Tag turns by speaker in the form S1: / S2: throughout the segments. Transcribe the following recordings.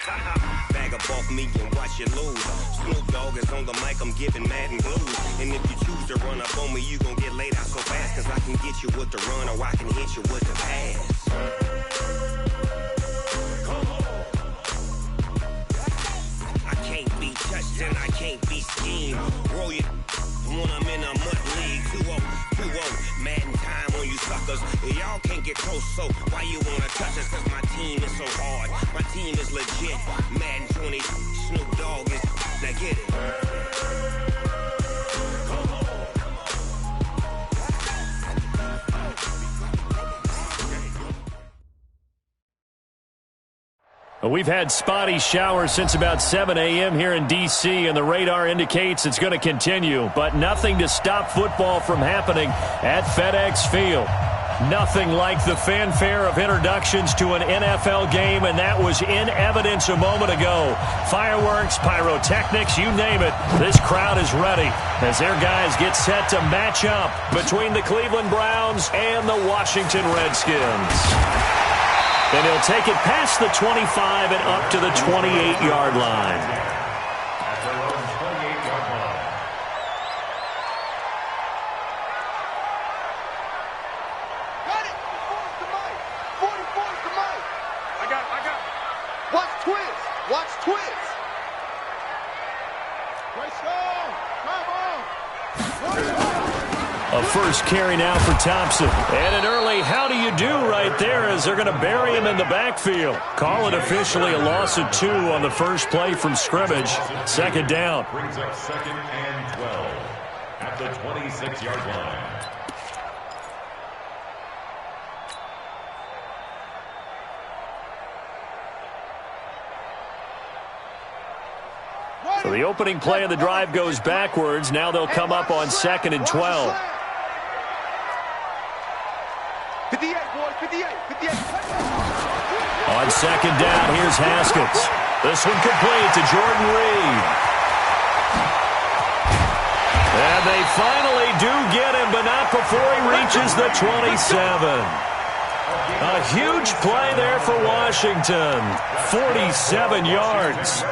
S1: Bag up off me and watch you lose. Snoop Dogg is on the mic, I'm giving Madden blues. And if you choose to run up on me, you gon' get laid out so fast. Cause I can get you with the run or I can hit you with the pass. I can't be touched and I can't be schemed. Roll you when I'm in a mud league. 2-0, Madden time on you suckers. Y'all can't get close, so why you wanna touch us? Cause my team is so hard. My team is legit. Madden 20, Snoop Dogg is. Now get it.
S2: We've had spotty showers since about 7 a.m. here in D.C., and the radar indicates it's going to continue, but nothing to stop football from happening at FedEx Field. Nothing like the fanfare of introductions to an NFL game, and that was in evidence a moment ago. Fireworks, pyrotechnics, you name it. This crowd is ready as their guys get set to match up between the Cleveland Browns and the Washington Redskins. And he'll take it past the 25 and up to the 28-yard line.
S3: At their own 28-yard line.
S4: Got it! 44's the mic! 44's the mic! I got it! Watch Twiz! Watch Twiz! Great song! Come on!
S2: A first carry now for Thompson. And an early how do you do right there as they're going to bury him in the backfield. Call it officially a loss of 2 on the first play from scrimmage. Second down.
S3: Brings up 2nd and 12 at the 26-yard line.
S2: So the opening play of the drive goes backwards. Now they'll come up on 2nd and 12.
S4: 58, boys, 58.
S2: On second down, here's Haskins. This one complete to Jordan Reed. And they finally do get him, but not before he reaches the 27. A huge play there for Washington. 47 yards.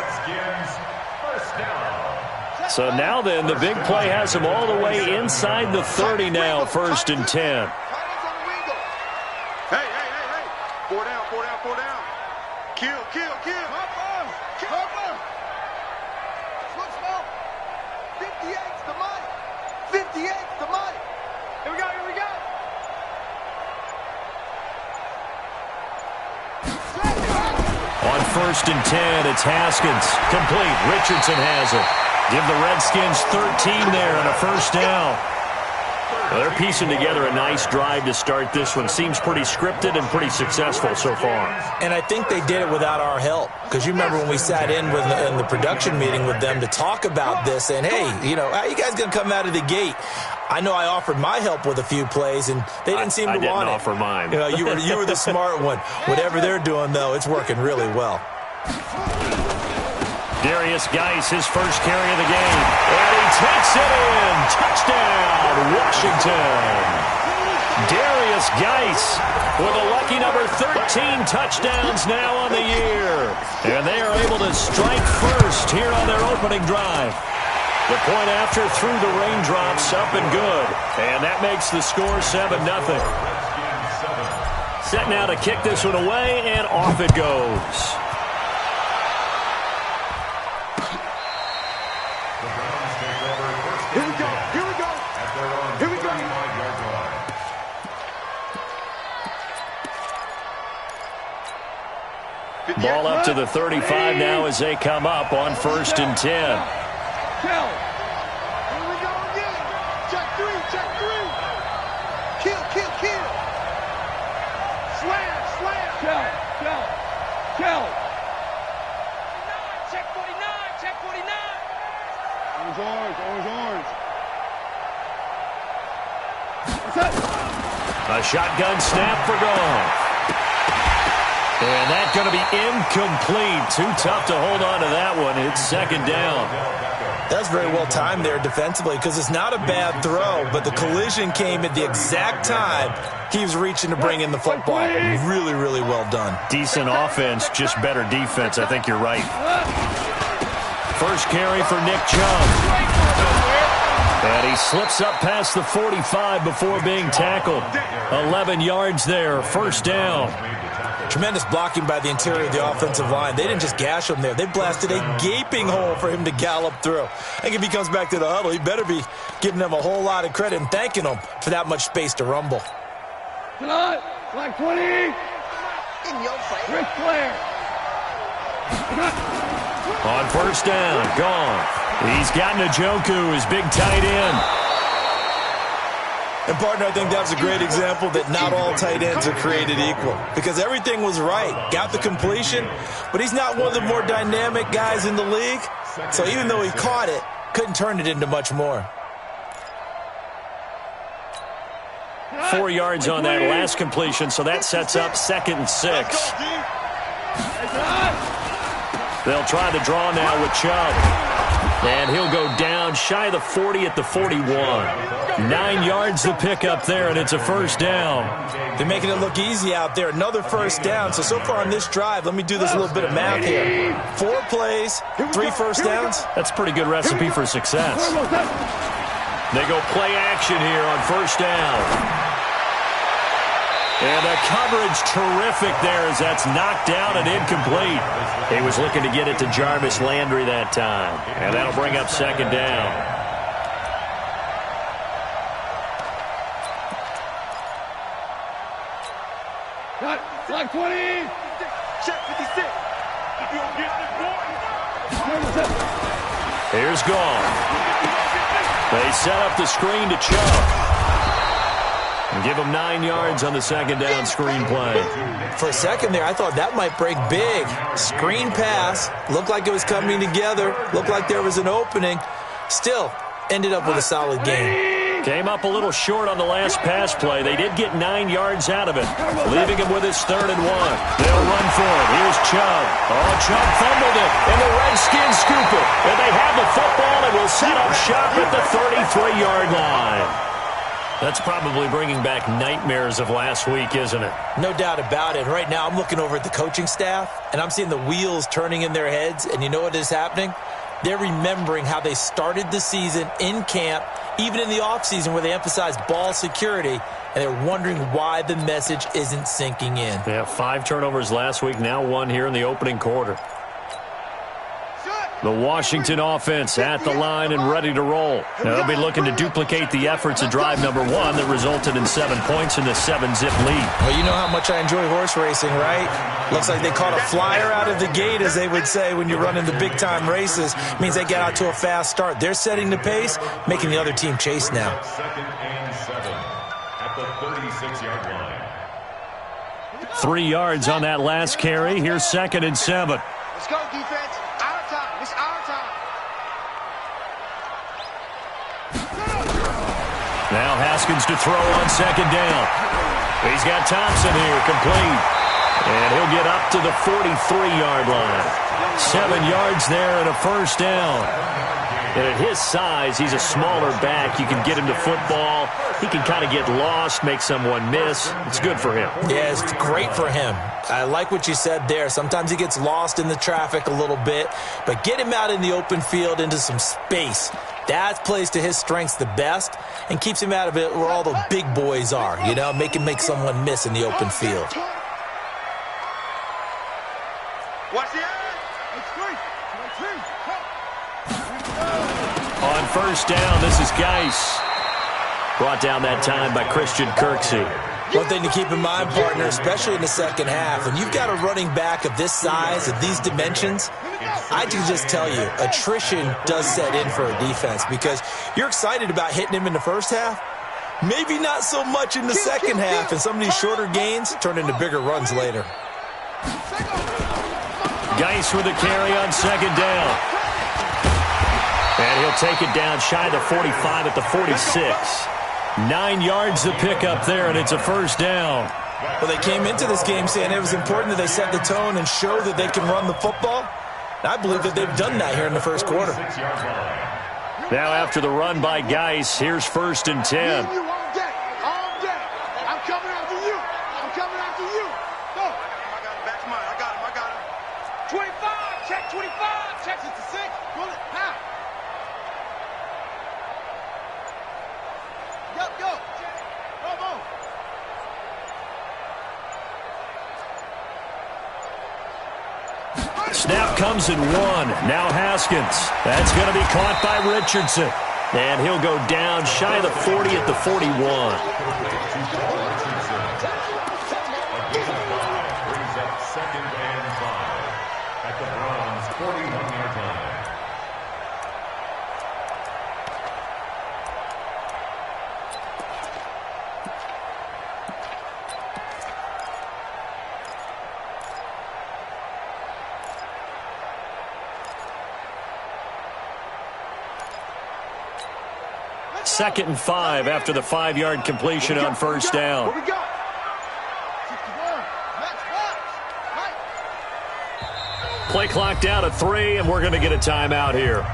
S2: So now then, the big play has him all the way inside the 30 now, 1st and 10.
S4: Hey. 4 down. Kill. Cover. Switch smoke. 58's the mic. 58's the mic. Here we go.
S2: On 1st and 10, it's Haskins. Complete. Richardson has it. Give the Redskins 13 there and a first down. Well, they're piecing together a nice drive to start this one. Seems pretty scripted and pretty successful so far.
S5: And I think they did it without our help. Because you remember when we sat in the production meeting with them to talk about this, and hey, how you guys going to come out of the gate? I know I offered my help with a few plays, and they didn't seem to want it.
S2: I didn't offer mine.
S5: You were the smart one. Whatever they're doing, though, it's working really well.
S2: Darius Geis, his first carry of the game. And he takes it in. Touchdown, Washington. Darius Geis with a lucky number 13 touchdowns now on the year. And they are able to strike first here on their opening drive. The point after through the raindrops, up and good. And that makes the score 7-0. Set now to kick this one away, and off it goes.
S4: Here we go.
S3: At their own 35-yard line.
S2: Ball up to the 35 now as they come up on 1st and 10.
S4: Here we go again. Check three. Kill. Slam. Kill. Check 49. Orange.
S2: A shotgun snap for Goff. And that's going to be incomplete. Too tough to hold on to that one. It's 2nd down.
S5: That's very well timed there defensively because it's not a bad throw, but the collision came at the exact time he was reaching to bring in the football. Really, really well done.
S2: Decent offense, just better defense. I think you're right. First carry for Nick Chubb. And he slips up past the 45 before being tackled. 11 yards there, first down.
S5: Tremendous blocking by the interior of the offensive line. They didn't just gash him there. They blasted a gaping hole for him to gallop through. I think if he comes back to the huddle, he better be giving them a whole lot of credit and thanking them for that much space to rumble.
S4: Tonight, like 20. In your face. Ric Flair.
S2: On first down, gone. He's got Njoku, his big tight end.
S5: And, partner, I think that was a great example that not all tight ends are created equal because everything was right. Got the completion, but he's not one of the more dynamic guys in the league. So even though he caught it, couldn't turn it into much more.
S2: 4 yards on that last completion, so that sets up 2nd and 6. They'll try the draw now with Chubb. And he'll go down shy of the 40 at the 41. 9 yards to pick up there, and it's a first down.
S5: They're making it look easy out there. Another first down. So far on this drive, let me do this little bit of math here. 4 plays, 3 first downs.
S2: That's a pretty good recipe for success. They go play action here on first down. And the coverage terrific there as that's knocked down and incomplete. He was looking to get it to Jarvis Landry that time. And that'll bring up 2nd down.
S4: Like 20. Check 56.
S2: Here's Gone. They set up the screen to Chubb. And give him 9 yards on the 2nd down screen play.
S5: For a second there, I thought that might break big. Screen pass. Looked like it was coming together. Looked like there was an opening. Still, ended up with a solid game.
S2: Came up a little short on the last pass play. They did get 9 yards out of it, leaving him with his 3rd and 1. They'll run for it. Here's Chubb. Oh, Chubb fumbled it, and the Redskins scoop it. And they have the football and will set up shop at the 33-yard line. That's probably bringing back nightmares of last week, isn't it?
S5: No doubt about it. Right now, I'm looking over at the coaching staff, and I'm seeing the wheels turning in their heads, and you know what is happening? They're remembering how they started the season in camp, even in the offseason where they emphasized ball security, and they're wondering why the message isn't sinking in.
S2: Yeah, 5 turnovers last week, now 1 here in the opening quarter. The Washington offense at the line and ready to roll. Now, they'll be looking to duplicate the efforts of drive number 1 that resulted in 7 points in the 7-zip lead.
S5: Well, you know how much I enjoy horse racing, right? Looks like they caught a flyer out of the gate, as they would say when you're running the big-time races. Means they get out to a fast start. They're setting the pace, making the other team chase now.
S3: 2nd and 7 at the 36-yard line.
S2: 3 yards on that last carry. Here's 2nd and 7.
S4: Let's go, defense. Our time. It's our time.
S2: Now Haskins to throw on 2nd down. He's got Thompson here, complete. And he'll get up to the 43-yard line. 7 yards there and a first down. And at his size, he's a smaller back. You can get him to football. He can kind of get lost, make someone miss. It's good for him.
S5: Yeah, it's great for him. I like what you said there. Sometimes he gets lost in the traffic a little bit, but get him out in the open field into some space. That plays to his strengths the best and keeps him out of it where all the big boys are, you know, make someone miss in the open field.
S4: Watch the
S2: On first down, this is Geis. Brought down that time by Christian Kirksey.
S5: One thing to keep in mind, partner, especially in the second half, when you've got a running back of this size, of these dimensions, I can just tell you, attrition does set in for a defense because you're excited about hitting him in the first half. Maybe not so much in the second half, and some of these shorter gains turn into bigger runs later.
S2: Geis with a carry on 2nd down. And he'll take it down shy of the 45 at the 46. 9 yards to pick up there, and it's a first down.
S5: Well, they came into this game saying it was important that they set the tone and show that they can run the football. And I believe that they've done that here in the first quarter.
S2: Now after the run by Geis, here's 1st and 10.
S4: You all day. All day. I'm coming after you. I'm coming after you. Go. I got him. Back to mine. I got him. 25. Check 25. Check 66. Pull it. Now. Go. Come on.
S2: Snap comes in 1. Now Haskins. That's going to be caught by Richardson. And he'll go down shy of the 40 at the 41.
S3: Brings up 2nd and 5 at the Browns' 41-yard line.
S2: Second and 5 after the 5-yard completion on 1st down.
S4: What we got? 61.
S2: Play clock down to 3, and we're going to get a timeout here.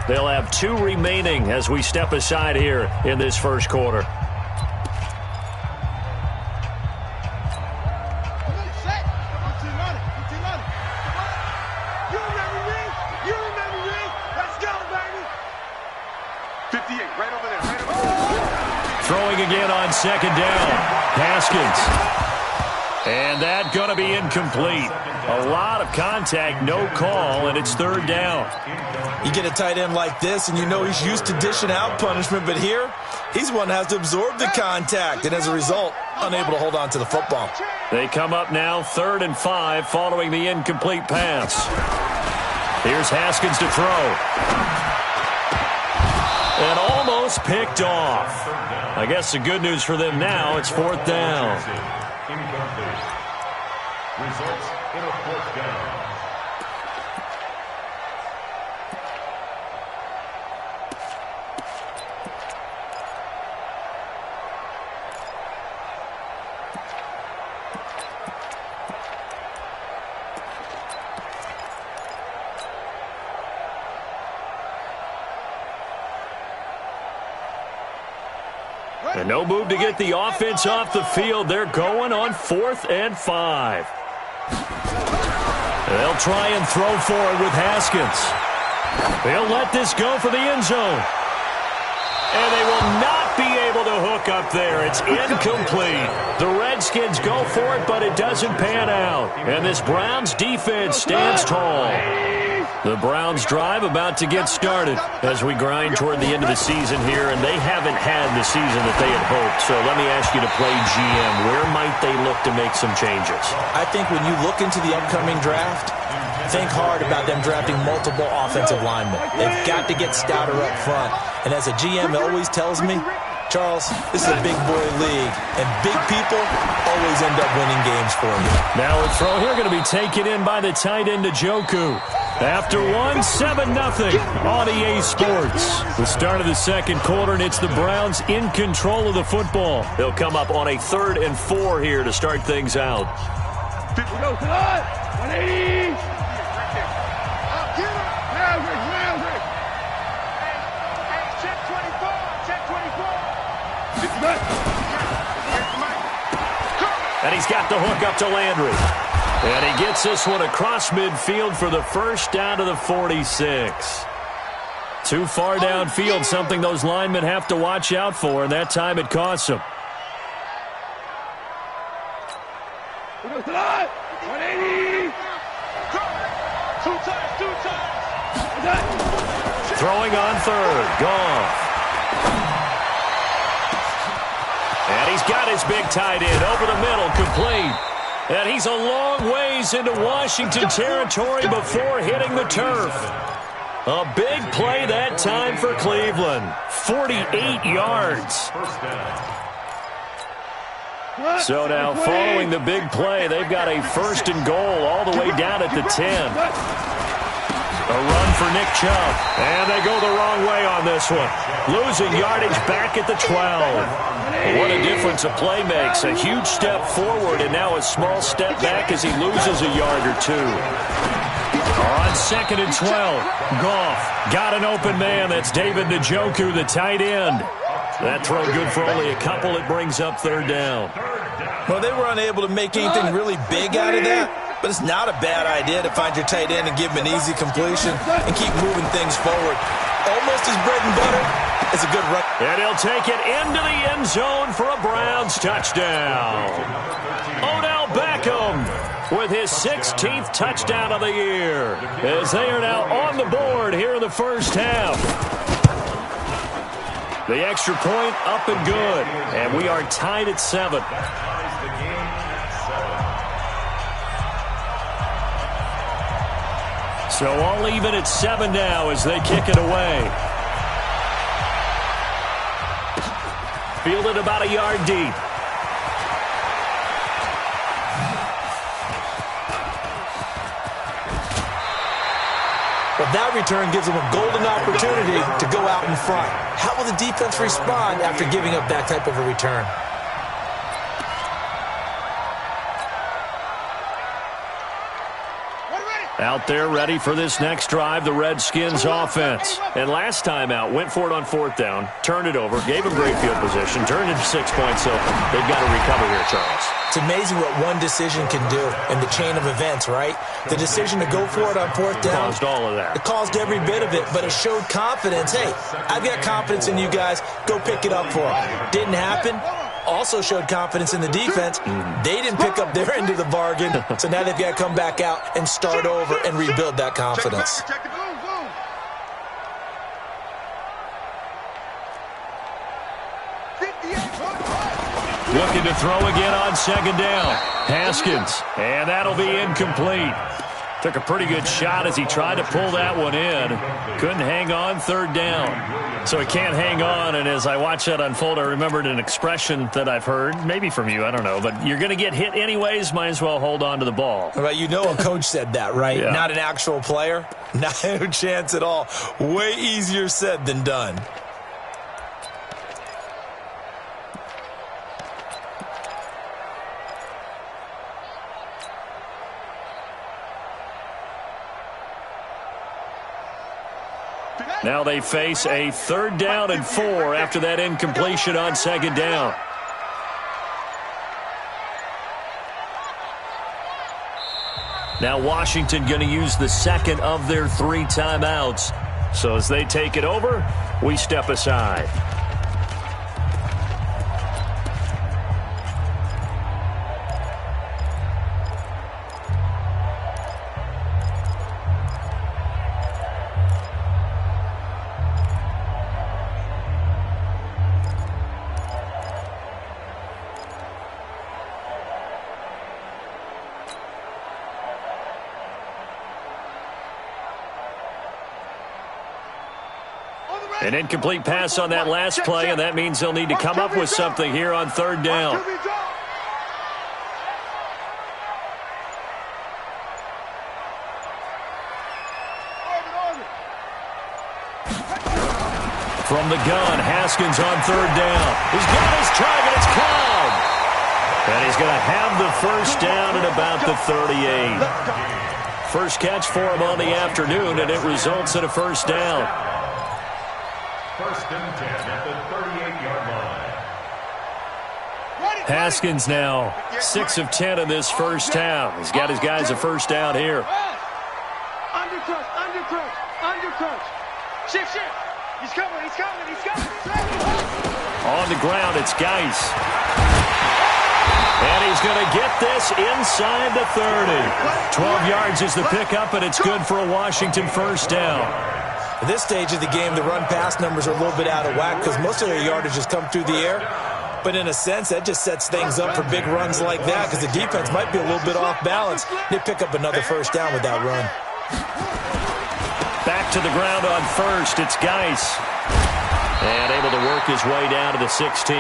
S2: They'll have 2 remaining as we step aside here in this first quarter. Throwing again on 2nd down. Haskins. And that going to be incomplete. A lot of contact, no call, and it's 3rd down.
S5: You get a tight end like this, and you know he's used to dishing out punishment, but here, he's one that has to absorb the contact, and as a result, unable to hold on to the football.
S2: They come up now 3rd and 5 following the incomplete pass. Here's Haskins to throw. And almost picked off. I guess the good news for them now, it's 4th down.
S3: Incomplete. Results in a 4th down.
S2: And no move to get the offense off the field. They're going on 4th and 5. They'll try and throw for it with Haskins. They'll let this go for the end zone. And they will not be able to hook up there. It's incomplete. The Redskins go for it, but it doesn't pan out. And this Browns defense stands tall. The Browns drive about to get started as we grind toward the end of the season here, and they haven't had the season that they had hoped. So let me ask you to play GM. Where might they look to make some changes?
S5: I think when you look into the upcoming draft, think hard about them drafting multiple offensive linemen. They've got to get stouter up front. And as a GM always tells me, Charles, this is a big boy league, and big people always end up winning games for you.
S2: Now a throw here going to be taken in by the tight end Njoku. After 7-0 on EA Sports. The start of the second quarter, and it's the Browns in control of the football. They'll come up on a 3rd and 4 here to start things out.
S4: 180. Check 24. Check 24.
S2: And he's got the hook up to Landry. And he gets this one across midfield for the first down to the 46. Too far downfield, something those linemen have to watch out for, and that time it costs them.
S4: 180. Two times.
S2: Throwing on 3rd. Gone. And he's got his big tight end over the middle, complete. And he's a long ways into Washington territory before hitting the turf. A big play that time for Cleveland. 48 yards. So now following the big play, they've got a 1st and goal all the way down at the 10. A run for Nick Chubb. And they go the wrong way on this one. Losing yardage back at the 12. What a difference a play makes. A huge step forward and now a small step back as he loses a yard or two. On 2nd and 12, Goff got an open man. That's David Njoku, the tight end. That throw good for only a couple. It brings up 3rd down.
S5: Well, they were unable to make anything really big out of that, but it's not a bad idea to find your tight end and give him an easy completion and keep moving things forward. Almost his bread and butter. It's a good run.
S2: And he'll take it into the end zone for a Browns touchdown. Odell Beckham with his 16th touchdown of the year, as they are now on the board here in the first half. The extra point up and good, and we are tied at 7. So all even at 7 now as they kick it away. Fielded about a yard deep.
S5: But that return gives them a golden opportunity to go out in front. How will the defense respond after giving up that type of a return?
S2: Out there ready for this next drive, the Redskins offense. And last time out, went for it on 4th down, turned it over, gave them great field position, turned it to 6 points, so they've got to recover here, Charles.
S5: It's amazing what one decision can do in the chain of events, right? The decision to go for it on 4th down.
S2: Caused all of that.
S5: It caused every bit of it, but it showed confidence. Hey, I've got confidence in you guys. Go pick it up for them. Didn't happen. Also showed confidence in the defense. They didn't pick up their end of the bargain, so now they've got to come back out and start over and rebuild that confidence.
S2: Looking to throw again on 2nd down. Haskins, and that'll be incomplete. Took a pretty good shot as he tried to pull that one in. Couldn't hang on, 3rd down. So he can't hang on, and as I watched that unfold, I remembered an expression that I've heard, maybe from you, I don't know, but you're going to get hit anyways, might as well hold on to the ball.
S5: Well, you know a coach said that, right?
S2: Yeah.
S5: Not an actual player. Not a chance at all. Way easier said than done.
S2: Now they face a 3rd down and 4 after that incompletion on 2nd down. Now Washington going to use the 2nd of their 3 timeouts. So as they take it over, we step aside. An incomplete pass on that last play, and that means they'll need to come up with something here on 3rd down. From the gun, Haskins on 3rd down. He's got his target. It's caught. And he's going to have the first down at about the 38. First catch for him on the afternoon, and it results in a first down.
S3: 1st and 10 at the 38-yard line.
S2: Haskins now 6 of 10 in this first half. He's got his guys a first down here.
S4: Undercrunch, undercrunch, undercrunch. Shift. He's coming.
S2: On the ground, it's Geis. And he's going to get this inside the 30. 12 yards is the pickup, and it's good for a Washington first down.
S5: At this stage of the game, the run-pass numbers are a little bit out of whack because most of their yardage has come through the air. But in a sense, that just sets things up for big runs like that because the defense might be a little bit off balance. They pick up another first down with that run.
S2: Back to the ground on 1st. It's Geis. And able to work his way down to the 16.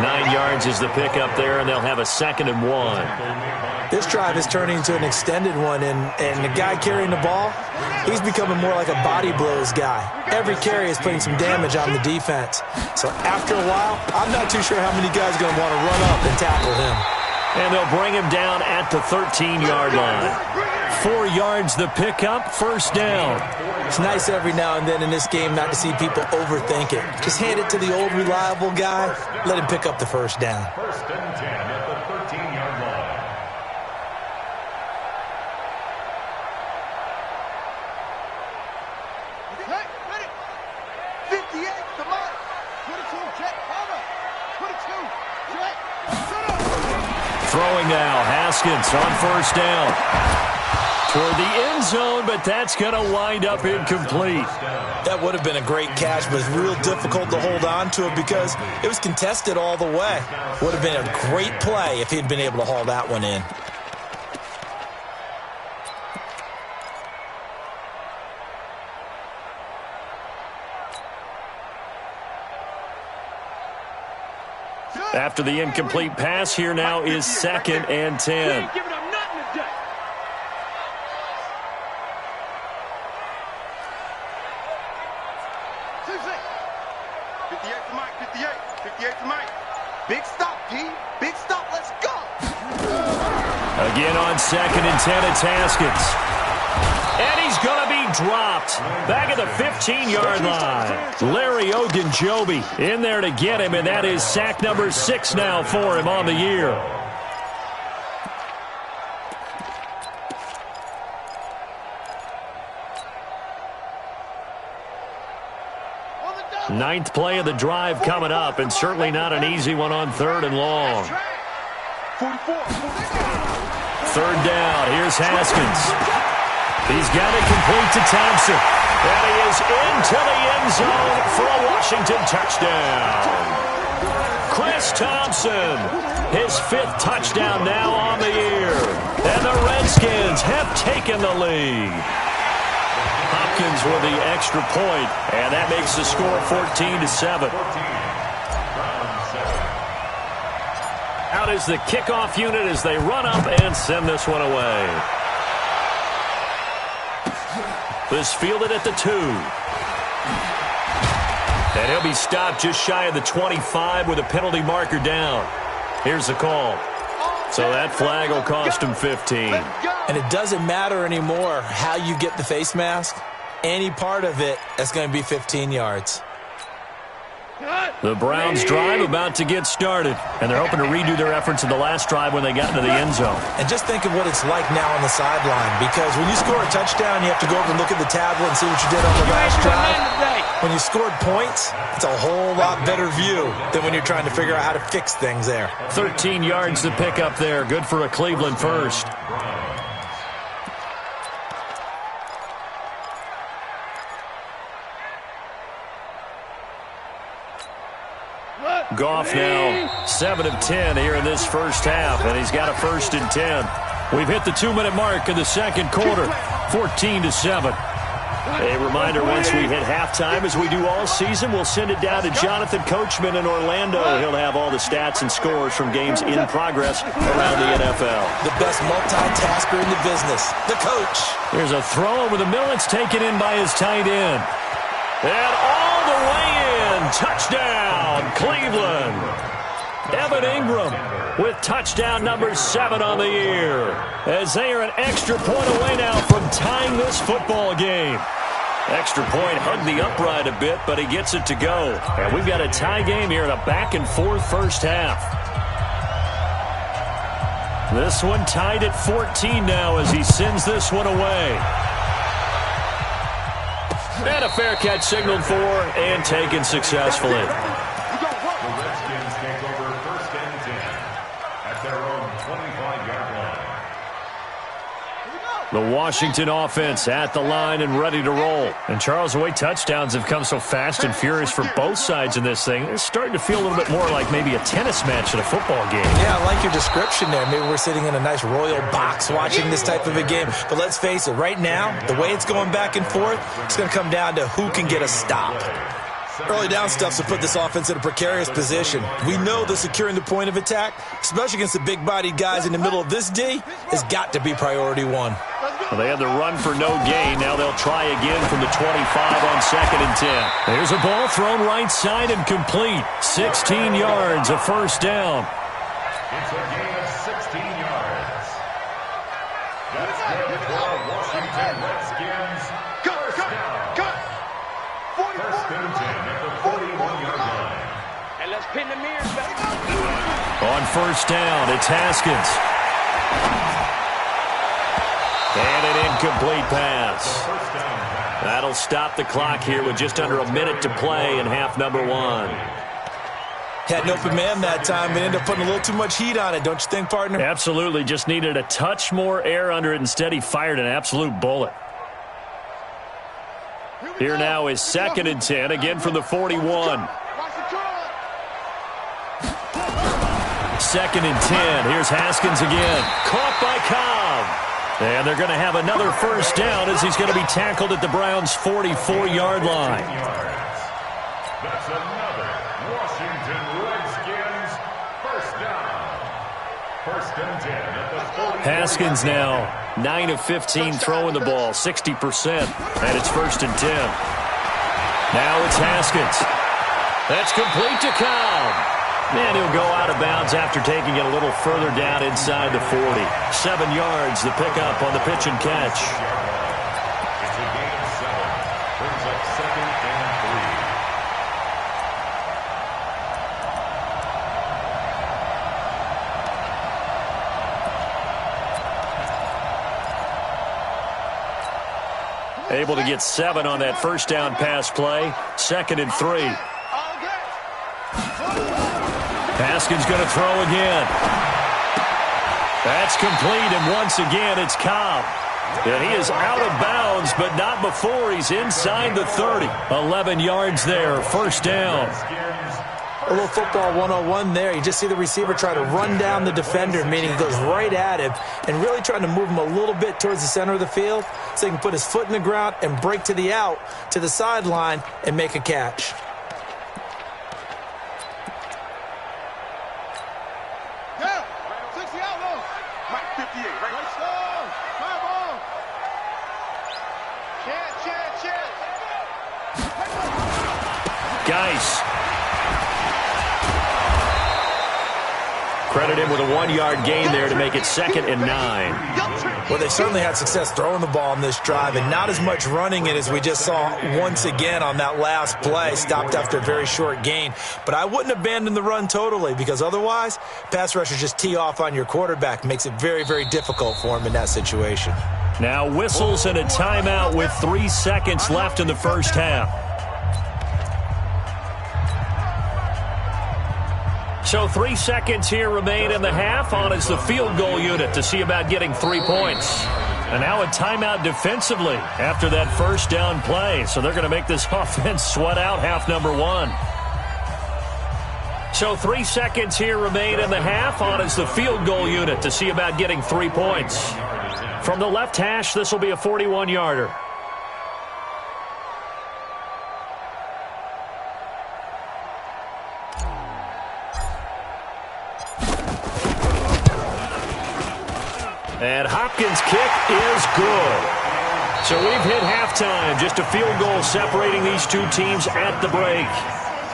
S2: 9 yards is the pickup there, and they'll have a 2nd and 1.
S5: This drive is turning into an extended one, and the guy carrying the ball, he's becoming more like a body blows guy. Every carry is putting some damage on the defense. So after a while, I'm not too sure how many guys are going to want to run up and tackle him.
S2: And they'll bring him down at the 13-yard line. 4 yards the pickup, first down.
S5: It's nice every now and then in this game not to see people overthink it. Just hand it to the old reliable guy, let him pick up the first down.
S3: First and 10 at the 13-yard line.
S4: Hey, ready? 58, come on. 22, check, cover. 22, check, shut up.
S2: Throwing now, Haskins on first down. Toward the end zone, but that's going to wind up incomplete.
S5: That would have been a great catch, but it's real difficult to hold on to it because it was contested all the way. Would have been a great play if he'd been able to haul that one in.
S2: After the incomplete pass, here now is 2nd and 10.
S4: Giving up nothing today. Seriously. 58 to Mike, 58. 58 to Mike. Big stop, G. Big stop, let's go.
S2: Again on 2nd and 10, it's Haskins. And he's going to be dropped back at the 15-yard line. Larry Ogunjobi in there to get him, and that is sack number 6 now for him on the year. Ninth play of the drive coming up, and certainly not an easy one on 3rd and long.
S4: 44.
S2: 3rd down, here's Haskins. He's got it complete to Thompson. And he is into the end zone for a Washington touchdown. Chris Thompson, his 5th touchdown now on the year. And the Redskins have taken the lead. Hopkins with the extra point, and that makes the score 14-7. Out is the kickoff unit as they run up and send this one away. This fielded at the 2. And he'll be stopped just shy of the 25 with a penalty marker down. Here's the call. So that flag will cost him 15.
S5: And it doesn't matter anymore how you get the face mask. Any part of it, that's going to be 15 yards.
S2: The Browns drive about to get started, and they're hoping to redo their efforts in the last drive when they got into the end zone.
S5: And just think of what it's like now on the sideline, because when you score a touchdown, you have to go over and look at the tablet and see what you did on the last drive. When you scored points, it's a whole lot better view than when you're trying to figure out how to fix things there.
S2: 13 yards to pick up there. Good for a Cleveland first. Goff now 7 of 10 here in this first half, and he's got a 1st and 10. We've hit the 2-minute mark in the second quarter, 14-7. A reminder, once we hit halftime, as we do all season, we'll send it down to Jonathan Coachman in Orlando. He'll have all the stats and scores from games in progress around the NFL.
S5: The best multitasker in the business, the coach.
S2: Here's a throw over the middle. It's taken in by his tight end. And all the way in. Touchdown, Cleveland. Evan Ingram with touchdown number 7 on the year, as they are an extra point away now from tying this football game. Extra point hugged the upright a bit, but he gets it to go. And we've got a tie game here in a back-and-forth first half. This one tied at 14 now as he sends this one away. And a fair catch signaled for and taken successfully.
S3: The Redskins take over 1st and 10 at their own 25-yard line.
S2: The Washington offense at the line and ready to roll. And Charles, the way touchdowns have come so fast and furious for both sides in this thing, it's starting to feel a little bit more like maybe a tennis match in a football game.
S5: Yeah, I like your description there. Maybe we're sitting in a nice royal box watching this type of a game. But let's face it, right now, the way it's going back and forth, it's going to come down to who can get a stop. Early down stuff's to put this offense in a precarious position. We know that securing the point of attack, especially against the big-bodied guys in the middle of this D, has got to be priority 1.
S2: Well, they had the run for no gain. Now they'll try again from the 25 on 2nd and 10. There's a ball thrown right side and complete. 16 yards, a first down.
S3: It's a gain of 16 yards. That's good for
S2: On first down, it's Haskins. And an incomplete pass. That'll stop the clock here with just under a minute to play in half number 1.
S5: Had an open man that time and ended up putting a little too much heat on it, don't you think, partner?
S2: Absolutely. Just needed a touch more air under it. Instead, he fired an absolute bullet. Here now is 2nd and 10, again from the 41. 2nd and 10. Here's Haskins again. Caught by Cobb. And they're going to have another first down as he's going to be tackled at the Browns' 44-yard line.
S3: That's another Washington Redskins first down. 1st and 10 at the 40.
S2: Haskins now 9 of 15 throwing the ball, 60%. And it's 1st and 10. Now it's Haskins. That's complete to Cobb. And he'll go out of bounds after taking it a little further down inside the 40. 7 yards, the pickup on the pitch and catch.
S3: It's a gain of 7. Brings up 2nd and
S2: 3. Able to get 7 on that first down pass play. 2nd and 3. Haskins going to throw again. That's complete, and once again it's Cobb. And he is out of bounds, but not before he's inside the 30. 11 yards there, first down.
S5: A little football 101 there. You just see the receiver try to run down the defender, meaning he goes right at him and really trying to move him a little bit towards the center of the field so he can put his foot in the ground and break to the out, to the sideline, and make a catch.
S2: Geis. Credit him with a 1-yard gain there to make it 2nd and 9.
S5: Well, they certainly had success throwing the ball on this drive and not as much running it as we just saw once again on that last play. Stopped after a very short gain. But I wouldn't abandon the run totally because otherwise, pass rushers just tee off on your quarterback. Makes it very, very difficult for him in that situation.
S2: Now whistles and a timeout with 3 seconds left in the first half. So 3 seconds here remain in the half. On is the field goal unit to see about getting 3 points. And now a timeout defensively after that first down play. So they're going to make this offense sweat out half number 1. So 3 seconds here remain in the half. On is the field goal unit to see about getting 3 points. From the left hash, this will be a 41-yarder. And Hopkins' kick is good. So we've hit halftime. Just a field goal separating these two teams at the break.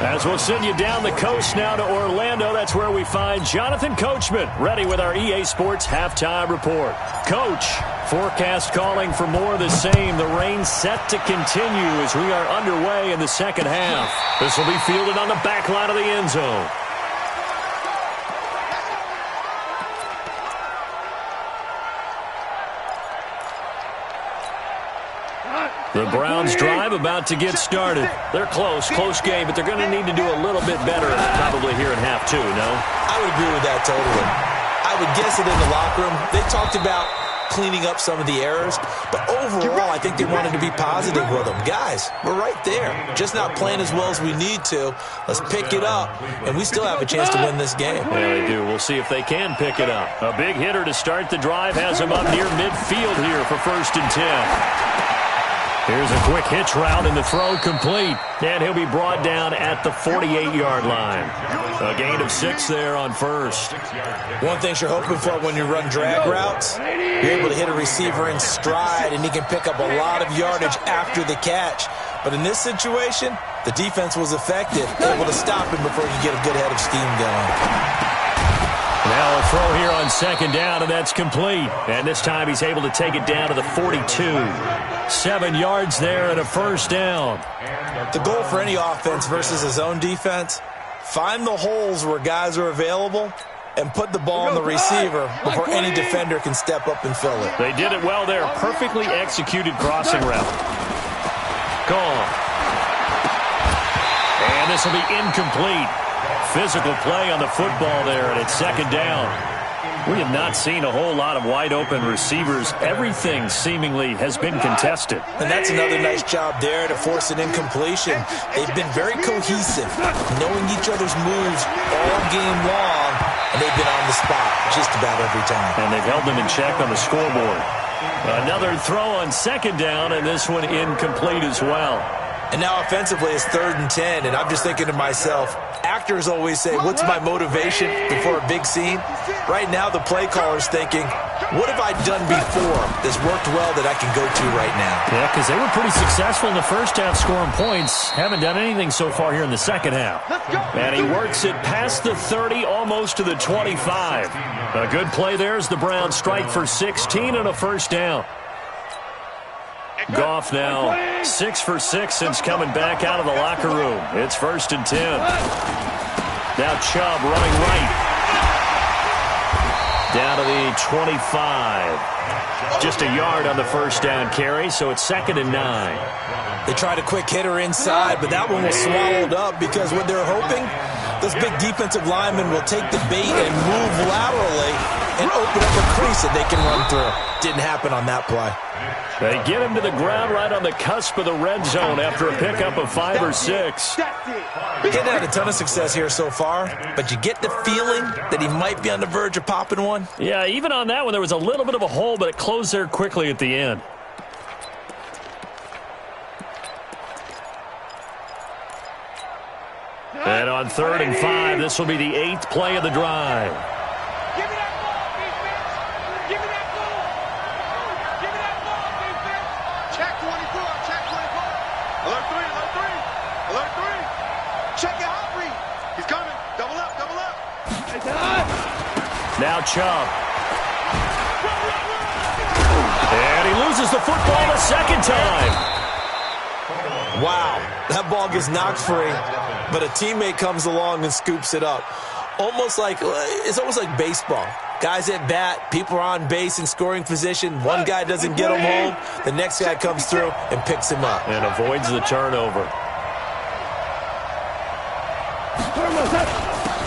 S2: As we'll send you down the coast now to Orlando, that's where we find Jonathan Coachman, ready with our EA Sports halftime report. Coach, forecast calling for more of the same. The rain set to continue as we are underway in the second half. This will be fielded on the back line of the end zone. The Browns drive about to get started. They're close game, but they're going to need to do a little bit better probably here in half 2, no?
S5: I would agree with that totally. I would guess it in the locker room. They talked about cleaning up some of the errors, but overall I think they wanted to be positive with them. Guys, we're right there. Just not playing as well as we need to. Let's pick it up, and we still have a chance to win this game.
S2: Yeah, they do. We'll see if they can pick it up. A big hitter to start the drive has him up near midfield here for 1st and 10. Here's a quick hitch route, and the throw complete. And he'll be brought down at the 48-yard line. A gain of 6 there on first.
S5: One thing you're hoping for when you run drag routes, you're able to hit a receiver in stride, and he can pick up a lot of yardage after the catch. But in this situation, the defense was effective, able to stop him before you get a good head of steam going.
S2: Now a throw here on 2nd down, and that's complete. And this time he's able to take it down to the 42. 7 yards there and a first down.
S5: The goal for any offense versus his own defense, find the holes where guys are available and put the ball on the receiver before any defender can step up and fill it.
S2: They did it well there. Perfectly executed crossing route. Gone. And this will be incomplete. Physical play on the football there, and it's second down. We have not seen a whole lot of wide-open receivers. Everything seemingly has been contested.
S5: And that's another nice job there to force an incompletion. They've been very cohesive, knowing each other's moves all game long, and they've been on the spot just about every time.
S2: And they've held them in check on the scoreboard. Another throw on second down, and this one incomplete as well.
S5: And now offensively it's 3rd and 10, and I'm just thinking to myself, actors always say, what's my motivation before a big scene? Right now the play caller's thinking, what have I done before that's worked well that I can go to right now?
S2: Yeah, because they were pretty successful in the first half scoring points. Haven't done anything so far here in the second half. And he works it past the 30, almost to the 25. A good play there as the Browns strike for 16 and a first down. Goff now 6 for 6 since coming back out of the locker room. It's 1st and 10. Now Chubb running right. Down to the 25. Just a yard on the first down carry, so it's 2nd and 9.
S5: They tried a quick hitter inside, but that one was swallowed up because what they're hoping, those big defensive linemen will take the bait and move laterally and open up a crease that they can run through. Didn't happen on that play.
S2: They get him to the ground right on the cusp of the red zone after a pickup of 5 or 6.
S5: He hadn't had a ton of success here so far, but you get the feeling that he might be on the verge of popping one.
S2: Yeah, even on that one, there was a little bit of a hole, but it closed there quickly at the end. And on 3rd and 5, this will be the 8th play of the drive.
S4: Give me that ball, defense! Give me that ball! Give me that ball, defense! Check 24, check 24. Alert 3, alert 3. Alert 3. Check your hot read. He's coming. Double up, double up.
S2: Now Chubb. And he loses the football a second time.
S5: Wow, that ball gets knocked free, but a teammate comes along and scoops it up. It's almost like baseball. Guys at bat, people are on base in scoring position. One guy doesn't get him home. The next guy comes through and picks him up.
S2: And avoids the turnover.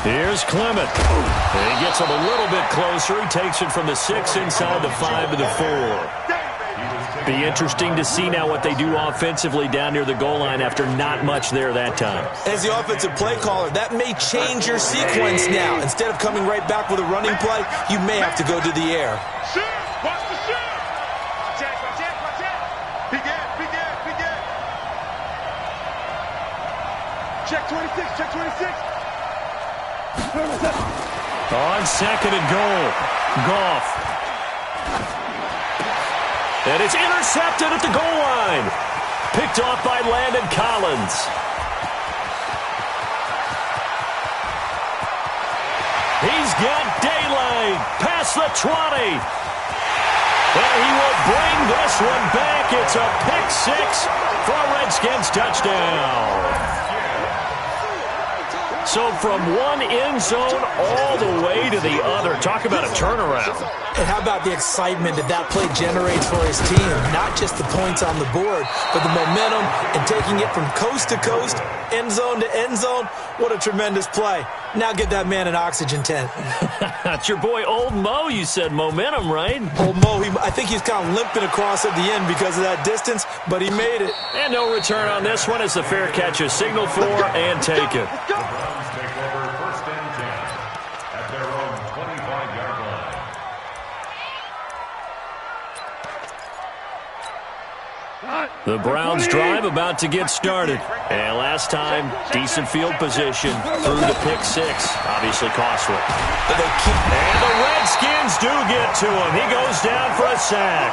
S2: Here's Clement. And he gets him a little bit closer. He takes it from the 6 inside the 5 to the 4. Be interesting to see now what they do offensively down near the goal line after not much there that time.
S5: As the offensive play caller, that may change your sequence now. Instead of coming right back with a running play, you may have to go to the air.
S4: Shoot! Watch the shoot! Watch out, watch out, watch out! Big gap, big gap, big gap! Check 26, check 26!
S2: On 2nd and goal, Goff. And it's intercepted at the goal line. Picked off by Landon Collins. He's got daylight past the 20. And he will bring this one back. It's a pick 6 for a Redskins touchdown. So from one end zone all the way to the other. Talk about a turnaround.
S5: And how about the excitement that play generates for his team? Not just the points on the board, but the momentum and taking it from coast to coast, end zone to end zone. What a tremendous play. Now get that man an oxygen tent.
S2: That's your boy Old Mo. You said momentum, right?
S5: Old Mo, I think he's kind of limping across at the end because of that distance, but he made it.
S2: And no return on this one as the fair catch is signaled for and taken.
S3: Browns take over 1st and 10 at their own 25-yard line.
S2: The Browns drive about to get started. And last time, decent field position through the pick 6. Obviously costly.
S5: And
S2: the Redskins do get to him. He goes down for a sack.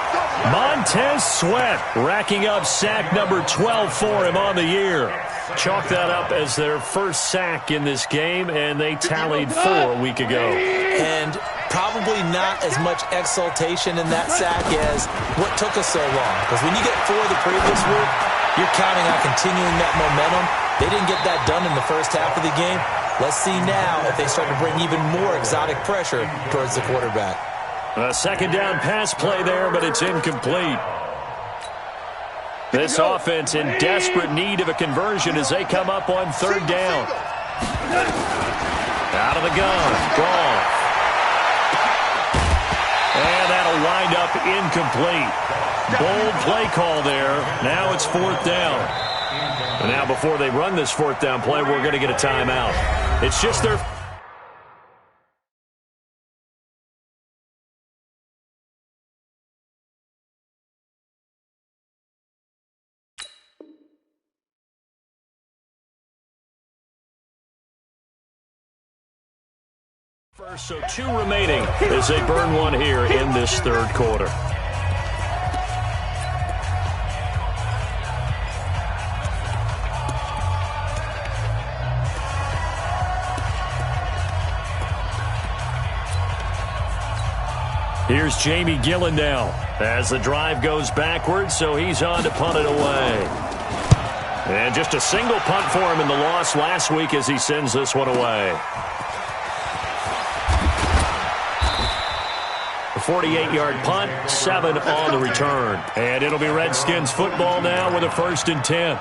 S2: Montez Sweat racking up sack number 12 for him on the year. Chalk that up as their first sack in this game, and they tallied 4 a week ago.
S5: And probably not as much exultation in that sack as what took us so long. Because when you get 4 the previous week, you're counting on continuing that momentum. They didn't get that done in the first half of the game. Let's see now if they start to bring even more exotic pressure towards the quarterback.
S2: A second down pass play there, but it's incomplete. This offense in desperate need of a conversion as they come up on third down. Out of the gun. Gone. And that'll wind up incomplete. Bold play call there. Now it's fourth down. And now before they run this fourth down play, we're going to get a timeout. It's just their... So 2 remaining as they burn one here in this third quarter. Here's Jamie Gillen now as the drive goes backwards, so he's on to punt it away. And just a single punt for him in the loss last week as he sends this one away. 48-yard punt, 7 on the return. And it'll be Redskins football now with a 1st and 10.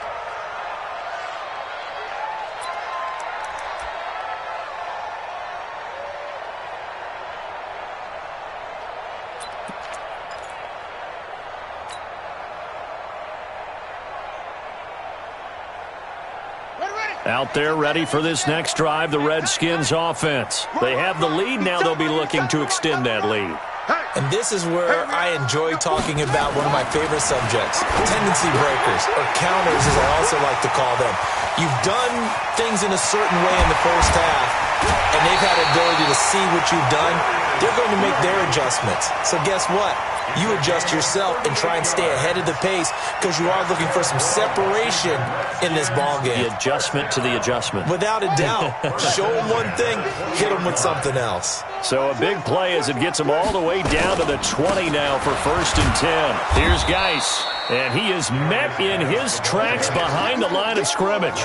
S2: Out there ready for this next drive, the Redskins offense. They have the lead now. They'll be looking to extend that lead.
S5: And this is where I enjoy talking about one of my favorite subjects, tendency breakers, or counters as I also like to call them. You've done things in a certain way in the first half, and they've had the ability to see what you've done. They're going to make their adjustments. So guess what? You adjust yourself and try and stay ahead of the pace because you are looking for some separation in this ball game.
S2: The adjustment to the adjustment.
S5: Without a doubt. Show them one thing, hit them with something else.
S2: So a big play as it gets them all the way down to the 20 now for 1st and 10. Here's Geis, and he is met in his tracks behind the line of scrimmage.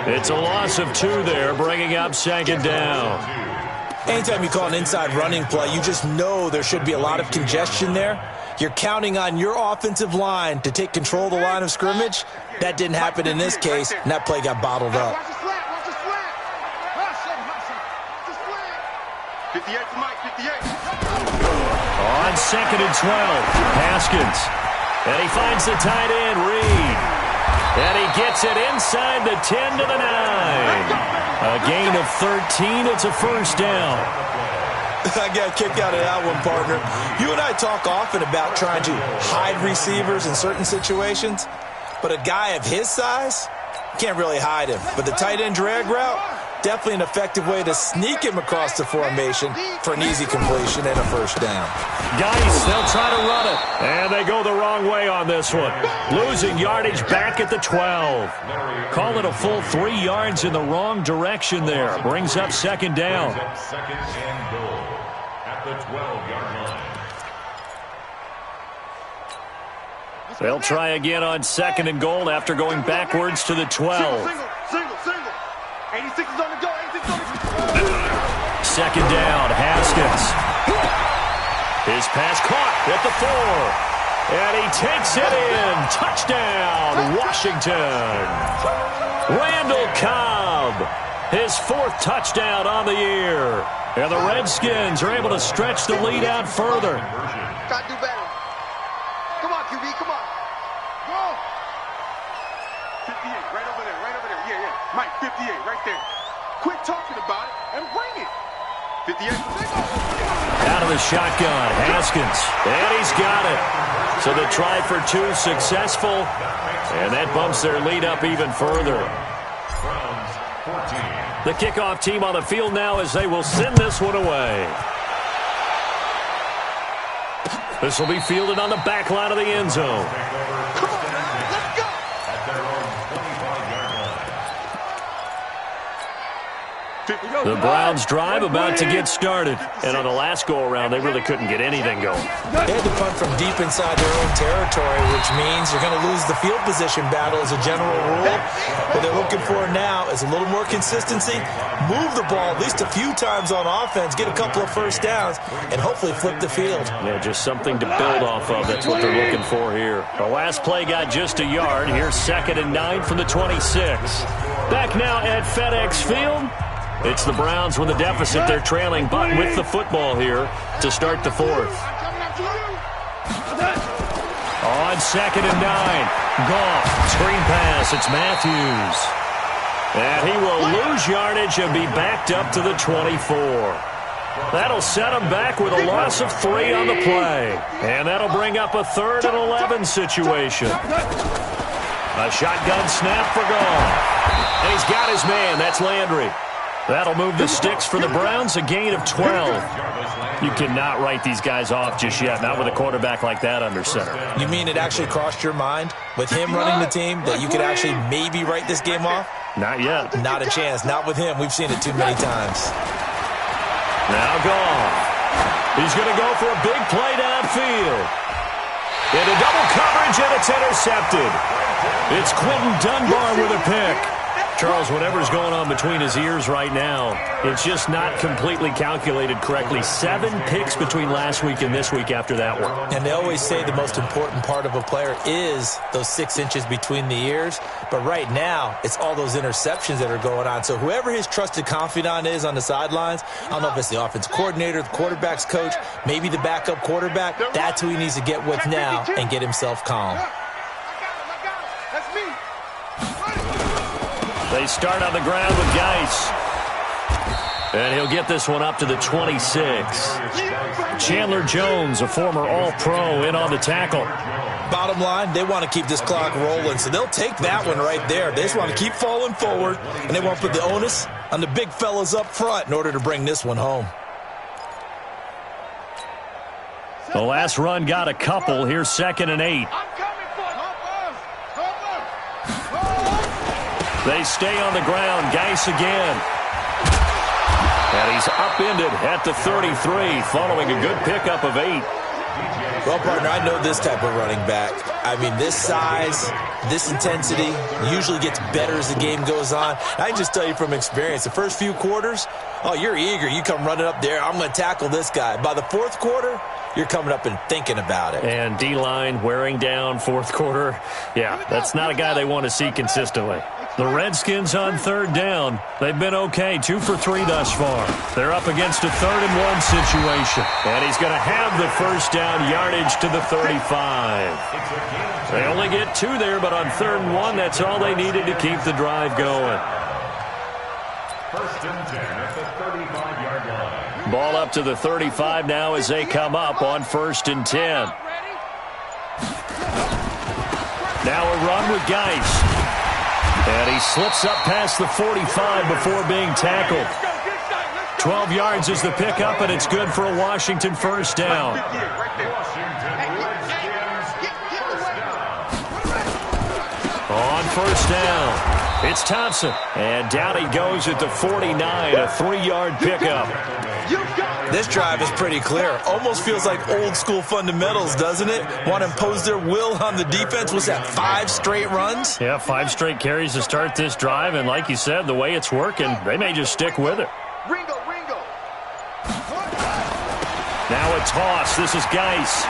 S2: It's a loss of 2 there, bringing up 2nd down.
S5: Anytime you call an inside running play, you just know there should be a lot of congestion there. You're counting on your offensive line to take control of the line of scrimmage. That didn't happen in this case, and that play got bottled up.
S4: 58 to Mike, 58.
S2: On 2nd and 12, Haskins. And he finds the tight end, Reed. And he gets it inside the 10 to the 9. A gain of 13. It's a 1st down.
S5: I got kicked out of that one, partner. You and I talk often about trying to hide receivers in certain situations, but a guy of his size can't really hide him. But the tight end drag route, definitely an effective way to sneak him across the formation for an easy completion and a 1st down.
S2: Geis, they'll try to run it. And they go the wrong way on this one. Losing yardage back at the 12. Call it a full 3 yards in the wrong direction there. Brings up 2nd down.
S3: 2nd and goal at the 12-yard line.
S2: They'll try again on 2nd and goal after going backwards to the 12.
S4: Single. 86 is on the go. 86 on the go.
S2: 2nd down, Haskins. His pass caught at the 4. And he takes it in. Touchdown, Washington. Randall Cobb, his 4th touchdown on the year. And the Redskins are able to stretch the lead out further.
S4: Got to do better. Come on, QB, come on. Go. 58, right over there. Yeah. Mike, 58, right there. Quit talking about it and bring it. 58.
S2: Out of the shotgun, Haskins. And he's got it. So the try for 2 successful. And that bumps their lead up even further. The kickoff team on the field now as they will send this one away. This will be fielded on the back line of the end zone.
S4: Come on, let's go.
S3: At their own 25-yard line.
S2: The Browns drive about to get started. And on the last go-around, they really couldn't get anything going.
S5: They had to punt from deep inside their own territory, which means you're going to lose the field position battle as a general rule. What they're looking for now is a little more consistency, move the ball at least a few times on offense, get a couple of first downs, and hopefully flip the field.
S2: Yeah, just something to build off of. That's what they're looking for here. The last play got just a yard. Here's 2nd and 9 from the 26. Back now at FedEx Field. It's the Browns with a deficit. They're trailing, but with the football here to start the 4th. On 2nd and 9. Goff, screen pass. It's Matthews. And he will lose yardage and be backed up to the 24. That'll set him back with a loss of 3 on the play. And that'll bring up a 3rd and 11 situation. A shotgun snap for Goff. And he's got his man. That's Landry. That'll move the sticks for the Browns, a gain of 12. You cannot write these guys off just yet, not with a quarterback like that under center.
S5: You mean it actually crossed your mind with him running the team that you could actually maybe write this game off?
S2: Not yet.
S5: Not a chance. Not with him. We've seen it too many times.
S2: Now Goff. He's going to go for a big play downfield. Into double coverage, and it's intercepted. It's Quentin Dunbar with a pick. Charles, whatever's going on between his ears right now, it's just not completely calculated correctly. 7 picks between last week and this week after that one.
S5: And they always say the most important part of a player is those 6 inches between the ears. But right now, it's all those interceptions that are going on. So whoever his trusted confidant is on the sidelines, I don't know if it's the offensive coordinator, the quarterback's coach, maybe the backup quarterback, that's who he needs to get with now and get himself calm.
S2: They start on the ground with Geis. And he'll get this one up to the 26. Chandler Jones, a former All-Pro, in on the tackle.
S5: Bottom line, they want to keep this clock rolling, so they'll take that one right there. They just want to keep falling forward, and they want to put the onus on the big fellas up front in order to bring this one home.
S2: The last run got a couple. Here's 2nd and 8. They stay on the ground. Geis again. And he's upended at the 33, following a good pickup of 8.
S5: Well, partner, I know this type of running back. I mean, this size, this intensity usually gets better as the game goes on. I can just tell you from experience, the first few quarters, oh, you're eager. You come running up there, I'm going to tackle this guy. By the 4th quarter, you're coming up and thinking about it.
S2: And D-line wearing down 4th quarter. Yeah, that's not a guy they want to see consistently. The Redskins on 3rd down. They've been okay, 2 for 3 thus far. They're up against a 3rd and 1 situation. And he's going to have the first down yardage to the 35. They only get 2 there, but on 3rd and 1, that's all they needed to keep the drive going.
S3: 1st and 10 at the 35-yard line.
S2: Ball up to the 35 now as they come up on 1st and 10. Now a run with Geis. And he slips up past the 45 before being tackled. 12 yards is the pickup, and it's good for a Washington first down. On 1st down, it's Thompson. And down he goes at the 49, a 3-yard pickup.
S5: This drive is pretty clear. Almost feels like old school fundamentals, doesn't it? Want to impose their will on the defense. Was that 5 straight runs?
S2: Yeah, 5 straight carries to start this drive. And like you said, the way it's working, they may just stick with it.
S4: Ringo.
S2: Now a toss. This is Geis.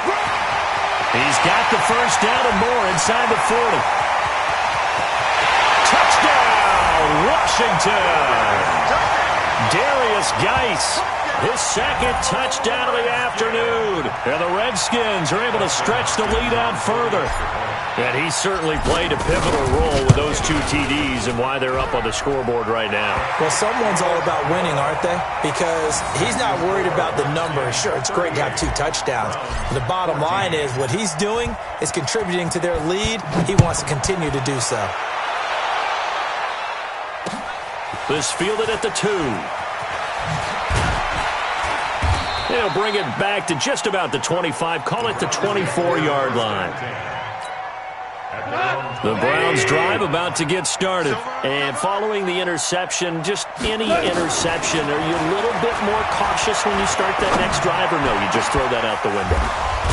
S2: He's got the first down and more inside the 40. Touchdown, Washington. Darius Geis. His 2nd touchdown of the afternoon. And the Redskins are able to stretch the lead out further. And he certainly played a pivotal role with those 2 TDs and why they're up on the scoreboard right now.
S5: Well, someone's all about winning, aren't they? Because he's not worried about the number. Sure, it's great to have 2 touchdowns. But the bottom line is what he's doing is contributing to their lead. He wants to continue to do so.
S2: This fielded at the 2. They'll bring it back to just about the 25. Call it the 24-yard line. The Browns drive about to get started. And following the interception, just any interception, are you a little bit more cautious when you start that next drive, or no, you just throw that out the window?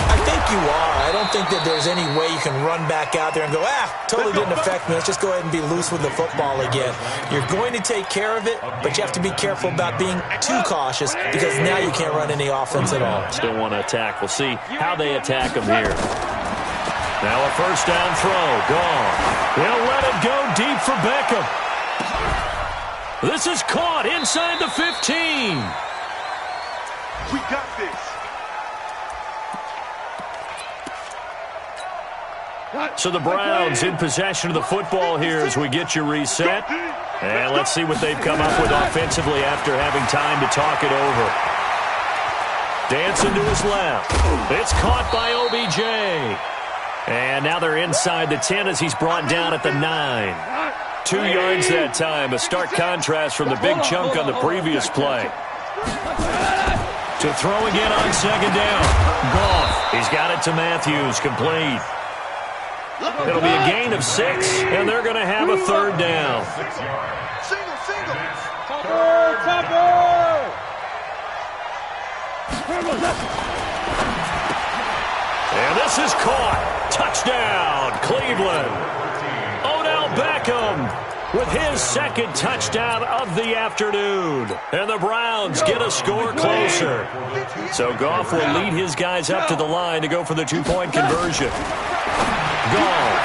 S5: I think you are. I don't think that there's any way you can run back out there and go, totally didn't affect me. Let's just go ahead and be loose with the football again. You're going to take care of it, but you have to be careful about being too cautious because now you can't run any offense at all.
S2: Still want to attack. We'll see how they attack them here. Now a first down throw. Gone. They'll let it go deep for Beckham. This is caught inside the 15.
S4: We got this.
S2: So the Browns in possession of the football here as we get you reset. And let's see what they've come up with offensively after having time to talk it over. Dancing to his left. It's caught by OBJ. And now they're inside the 10 as he's brought down at the 9. 2 yards that time. A stark contrast from the big chunk on the previous play. To throw again on second down. Goff. He's got it to Matthews. Complete. It'll be a gain of 6, and they're going to have a third down.
S4: Single.
S2: And this is caught. Touchdown, Cleveland. Odell Beckham with his second touchdown of the afternoon. And the Browns get a score closer. So Goff will lead his guys up to the line to go for the 2-point conversion. Goff,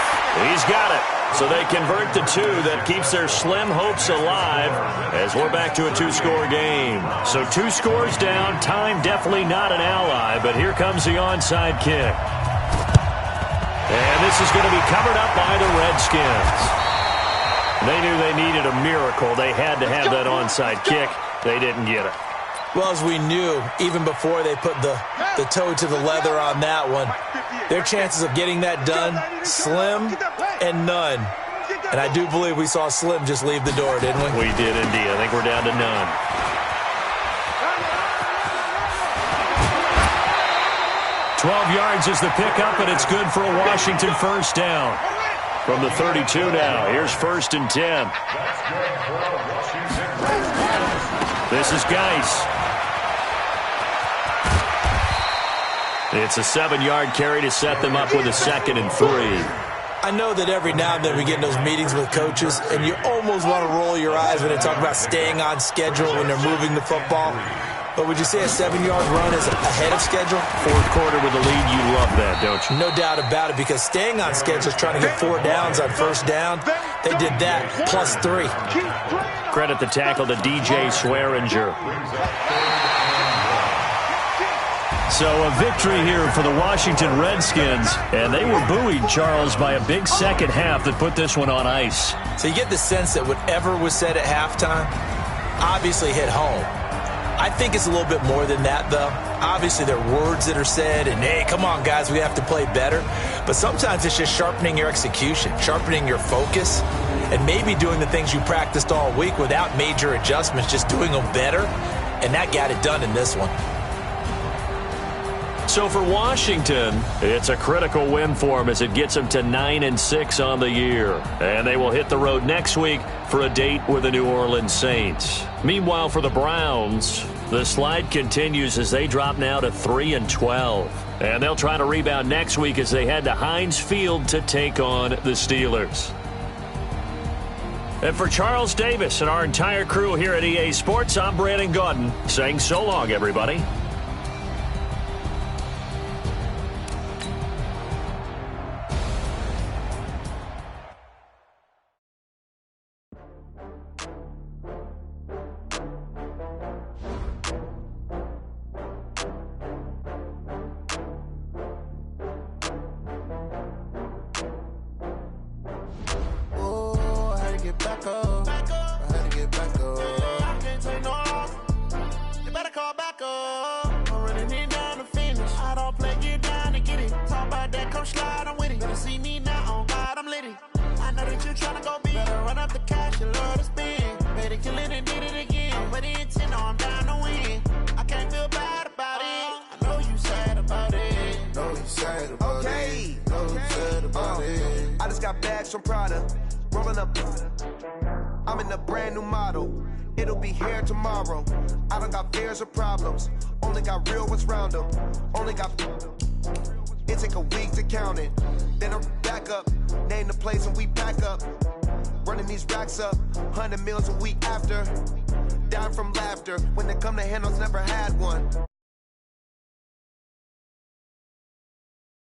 S2: he's got it. So they convert the 2. That keeps their slim hopes alive as we're back to a 2-score game. So 2 scores down. Time definitely not an ally, but here comes the onside kick. And this is going to be covered up by the Redskins. They knew they needed a miracle. They had to have that onside kick. They didn't get it.
S5: Well, as we knew, even before they put the toe to the leather on that one, their chances of getting that done, slim and none. And I do believe we saw Slim just leave the door, didn't we?
S2: We did indeed. I think we're down to none. "12 yards is the pickup, and it's good for a Washington first down. From the 32 now, here's 1st and 10. This is Geis. It's a 7-yard carry to set them up with a 2nd and 3.
S5: I know that every now and then we get in those meetings with coaches, and you almost want to roll your eyes when they talk about staying on schedule when they're moving the football. But would you say a 7-yard run is ahead of schedule?
S2: 4th quarter with a lead, you love that, don't you?
S5: No doubt about it, because staying on schedule is trying to get 4 downs on first down. They did that, plus 3.
S2: Credit the tackle to DJ Swearinger. So a victory here for the Washington Redskins, and they were buoyed, Charles, by a big second half that put this one on ice.
S5: So you get the sense that whatever was said at halftime obviously hit home. I think it's a little bit more than that, though. Obviously, there are words that are said, and, hey, come on, guys, we have to play better. But sometimes it's just sharpening your execution, sharpening your focus, and maybe doing the things you practiced all week without major adjustments, just doing them better. And that got it done in this one.
S2: So for Washington, it's a critical win for them as it gets them to 9-6 on the year. And they will hit the road next week for a date with the New Orleans Saints. Meanwhile, for the Browns, the slide continues as they drop now to 3-12. And they'll try to rebound next week as they head to Heinz Field to take on the Steelers. And for Charles Davis and our entire crew here at EA Sports, I'm Brandon Gaudin saying so long, everybody.
S6: just got bags from Prada. Rolling up. I'm in a brand new model. It'll be here tomorrow. I don't got fears or problems. Only got real ones round them. Only got. It take a week to count it. Then I'm back up. Name the place and we pack up. Running these racks up. 100 meals a week after. Down from laughter. When they come to handles, never had one.